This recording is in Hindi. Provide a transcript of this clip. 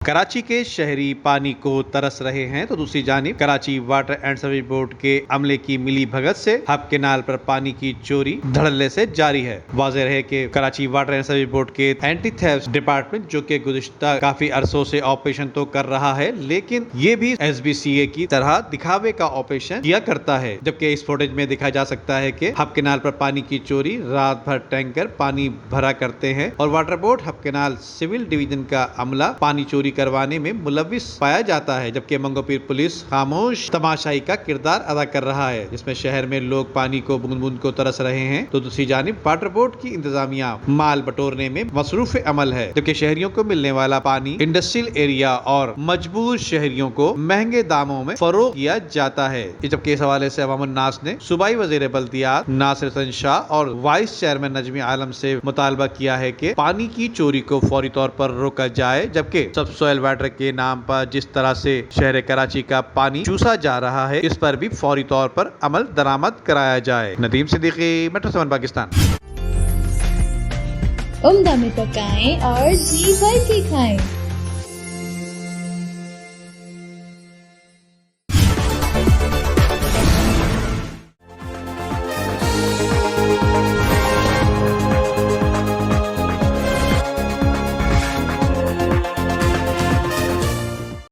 कराची के शहरी पानी को तरस रहे हैं तो दूसरी जानिब Karachi water and service board के अमले की मिली भगत से हब केनाल पर पानी की चोरी धड़ल्ले से जारी है। वाज़ेह रहे कि Karachi water and service board के एंटी थेफ्ट डिपार्टमेंट जो कि गुज़िश्ता काफी अरसों से ऑपरेशन तो कर रहा है, लेकिन ये भी SBCA की तरह दिखावे का ऑपरेशन किया करता है। जबकि इस फुटेज में देखा जा सकता है कि हब केनाल पर पानी की चोरी, रात भर टैंकर पानी भरा करते हैं और water board hub canal civil division का अमला पानी चोरी करवाने में मुलविस पाया जाता है। जबकि मंगोपीर पुलिस खामोश तमाशाई का किरदार अदा कर रहा है, जिसमें शहर में लोग पानी को बूंद बूंद को तरस रहे हैं, तो दूसरी जानिब वाटर बोर्ड की इंतजामिया माल बटोरने में मसरूफ अमल है। जबकि शहरियों को मिलने वाला पानी इंडस्ट्रियल एरिया और मजबूर शहरियों को महंगे दामों में फरोख्त किया जाता है। जबकि इस हवाले से अवामुन नास ने सूबाई वज़ीर बल्दियात नासिर हसन शाह और वाइस चेयरमैन नजमी आलम से मुतालबा किया है कि पानी की चोरी को फौरी तौर पर रोका जाए। जबकि सबसॉइल वाटर के नाम पर जिस तरह से शहर कराची का पानी चूसा जा रहा है, इस पर भी फौरी तौर पर अमल दरामद कराया जाए। नदीम सिद्दीकी, मेट्रो 7 पाकिस्तान। उम्दा में पकाएं और जी भर के खाएं।